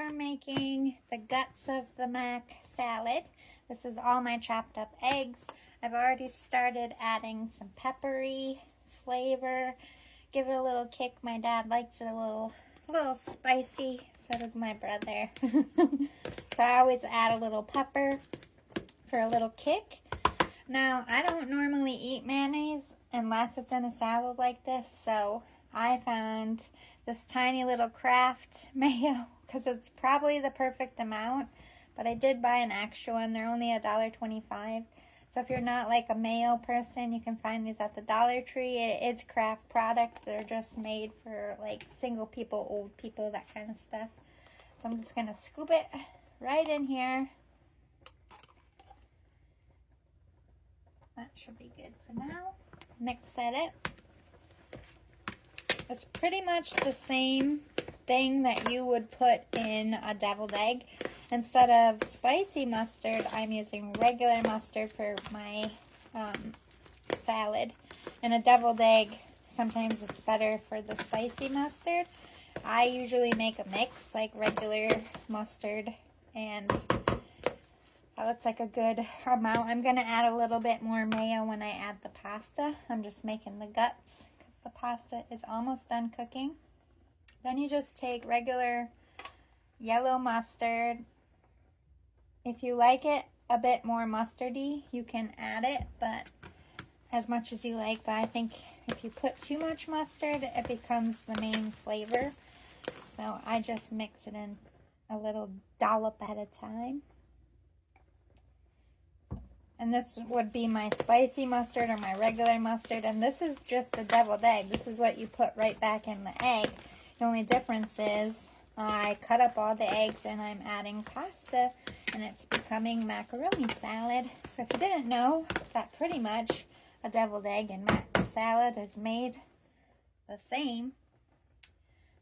we're making the guts of the mac salad. This is all my chopped up eggs. I've already started adding some peppery flavor. Give it a little kick. My dad likes it a little spicy. So does my brother. So I always add a little pepper for a little kick. Now, I don't normally eat mayonnaise unless it's in a salad like this, so I found this tiny little Kraft mayo because it's probably the perfect amount, but I did buy an extra one. They're only $1.25. So if you're not like a mayo person, you can find these at the Dollar Tree. It is Kraft product. They're just made for like single people, old people, that kind of stuff. So I'm just going to scoop it right in here. That should be good for now. Mix that up. It's pretty much the same thing that you would put in a deviled egg. Instead of spicy mustard, I'm using regular mustard for my salad. And a deviled egg, sometimes it's better for the spicy mustard. I usually make a mix, like regular mustard, and that looks like a good amount. I'm going to add a little bit more mayo when I add the pasta. I'm just making the guts because the pasta is almost done cooking. Then you just take regular yellow mustard. If you like it a bit more mustardy, you can add it, but as much as you like. But I think if you put too much mustard, it becomes the main flavor. So I just mix it in a little dollop at a time. And this would be my spicy mustard or my regular mustard. And this is just a deviled egg. This is what you put right back in the egg. The only difference is I cut up all the eggs and I'm adding pasta. And it's becoming macaroni salad. So if you didn't know, that pretty much a deviled egg and mac salad is made the same.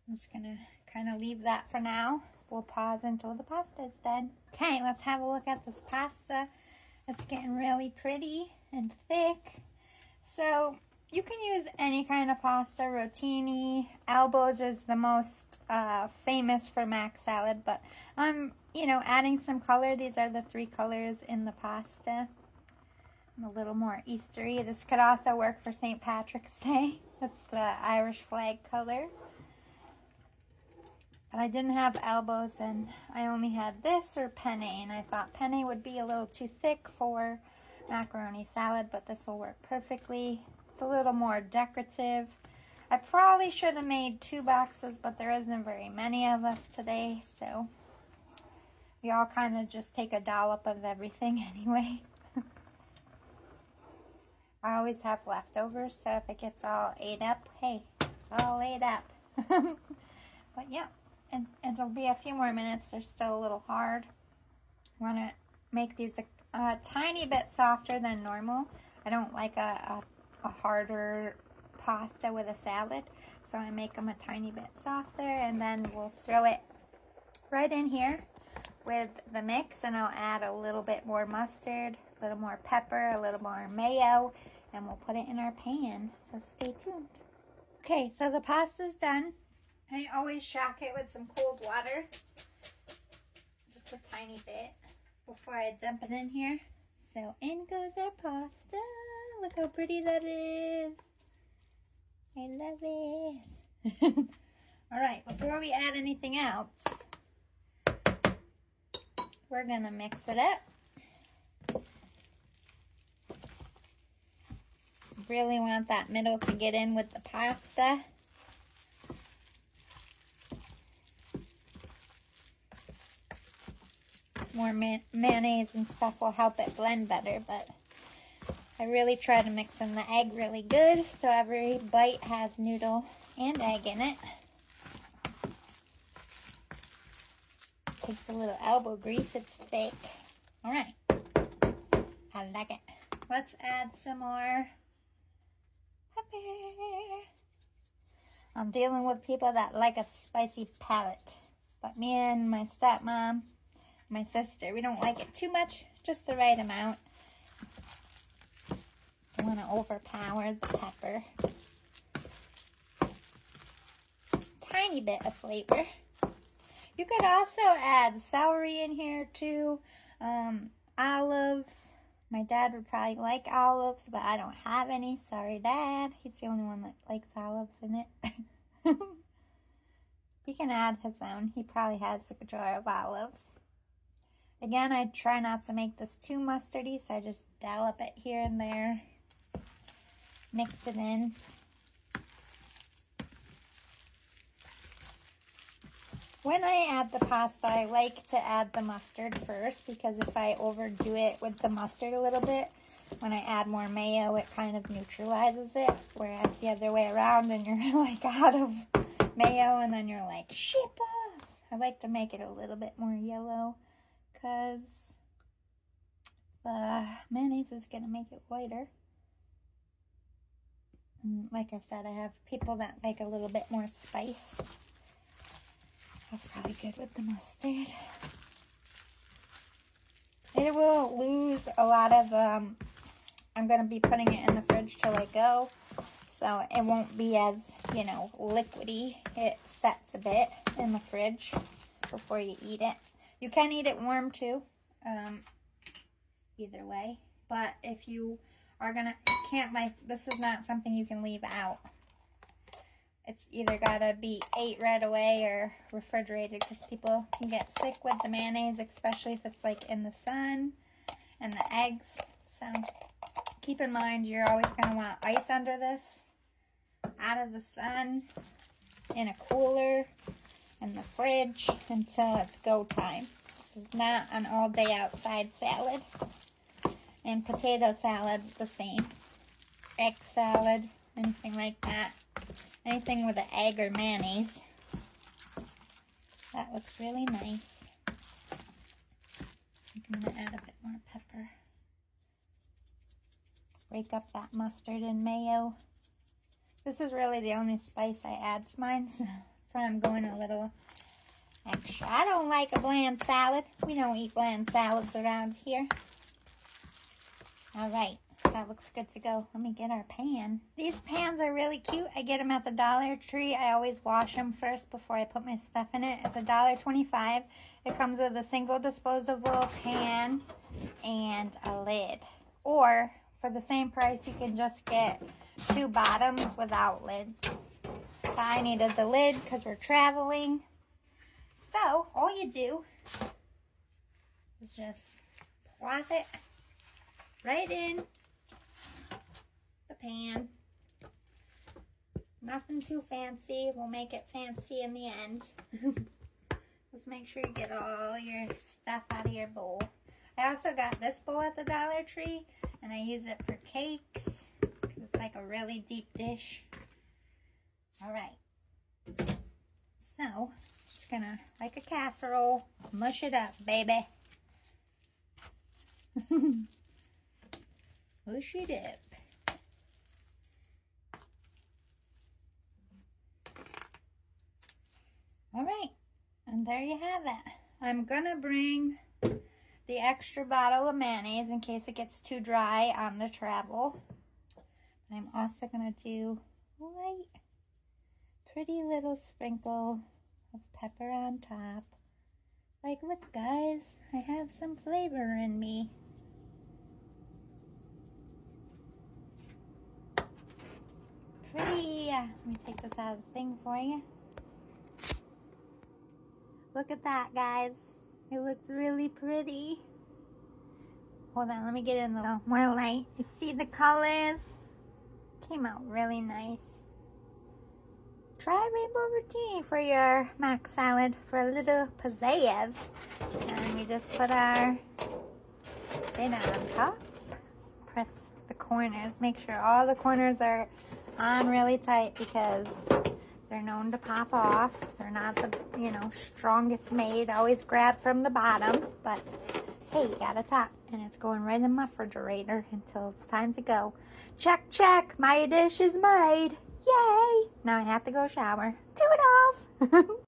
I'm just going to kind of leave that for now. We'll pause until the pasta is done. Okay, let's have a look at this pasta. It's getting really pretty and thick. So you can use any kind of pasta. Rotini, Albo's is the most famous for mac salad, but I'm, adding some color. These are the 3 colors in the pasta. And a little more Eastery. This could also work for St. Patrick's Day. That's the Irish flag color. But I didn't have Albo's and I only had this or penne, and I thought penne would be a little too thick for macaroni salad, but this will work perfectly. It's a little more decorative. I probably should have made 2 boxes, but there isn't very many of us today, so we all kind of just take a dollop of everything anyway. I always have leftovers, so if it gets all ate up, hey, it's all ate up. But yeah. And it'll be a few more minutes. They're still a little hard. I want to make these a tiny bit softer than normal. I don't like a harder pasta with a salad, so I make them a tiny bit softer, and then we'll throw it right in here with the mix, and I'll add a little bit more mustard, a little more pepper, a little more mayo, and we'll put it in our pan. So stay tuned. Okay, so the pasta's done. I always shock it with some cold water, just a tiny bit, before I dump it in here. So in goes our pasta. Look how pretty that is. I love it. All right, before we add anything else, we're gonna mix it up. Really want that middle to get in with the pasta. More mayonnaise and stuff will help it blend better, but I really try to mix in the egg really good so every bite has noodle and egg in it. Takes a little elbow grease, it's thick. All right, I like it. Let's add some more pepper. I'm dealing with people that like a spicy palate, but me and my stepmom, my sister, we don't like it too much, just the right amount. Don't want to overpower the pepper. Tiny bit of flavor. You could also add celery in here too, olives. My dad would probably like olives, but I don't have any. Sorry, Dad. He's the only one that likes olives in it. He can add his own. He probably has a jar of olives. Again, I try not to make this too mustardy, so I just dollop it here and there. Mix it in. When I add the pasta, I like to add the mustard first, because if I overdo it with the mustard a little bit, when I add more mayo, it kind of neutralizes it. Whereas the other way around, and you're like out of mayo, and then you're like, ship us. I like to make it a little bit more yellow, because the mayonnaise is going to make it whiter. And like I said, I have people that like a little bit more spice. That's probably good with the mustard. It will lose a lot of, I'm going to be putting it in the fridge till I go. So it won't be as, you know, liquidy. It sets a bit in the fridge before you eat it. You can eat it warm too, either way. But if you are going to, can't like, this is not something you can leave out. It's either gotta be ate right away or refrigerated, because people can get sick with the mayonnaise, especially if it's like in the sun and the eggs. So keep in mind, you're always gonna want ice under this, out of the sun, in a cooler, in the fridge until it's go time. This is not an all day outside salad. And potato salad, the same. Egg salad, anything like that. Anything with an egg or mayonnaise. That looks really nice. I'm going to add a bit more pepper. Break up that mustard and mayo. This is really the only spice I add to mine, so that's why I'm going a little extra. I don't like a bland salad. We don't eat bland salads around here. All right. That looks good to go. Let me get our pan. These pans are really cute. I get them at the Dollar Tree. I always wash them first before I put my stuff in it. It's $1.25. It comes with a single disposable pan and a lid. Or for the same price, you can just get 2 bottoms without lids. But I needed the lid because we're traveling. So all you do is just plop it right in the pan. Nothing too fancy. We'll make it fancy in the end. Just make sure you get all your stuff out of your bowl. I also got this bowl at the Dollar Tree, and I use it for cakes because it's like a really deep dish. All right. So, just gonna, like a casserole, mush it up, baby. Mush it up. All right, and there you have it. I'm gonna bring the extra bottle of mayonnaise in case it gets too dry on the travel. I'm also gonna do a light, pretty little sprinkle of pepper on top. Like, look guys, I have some flavor in me. Pretty, let me take this out of the thing for you. Look at that, guys. It looks really pretty. Hold on, let me get in the more light. You see the colors? Came out really nice. Try rainbow rotini for your mac salad for a little pizzazz. And we just put our lid on top. Press the corners. Make sure all the corners are on really tight because they're known to pop off. They're not the, you know, strongest made. Always grab from the bottom, but hey, you got a top, and it's going right in my refrigerator until it's time to go. Check, check, my dish is made. Yay! Now I have to go shower. Toodles!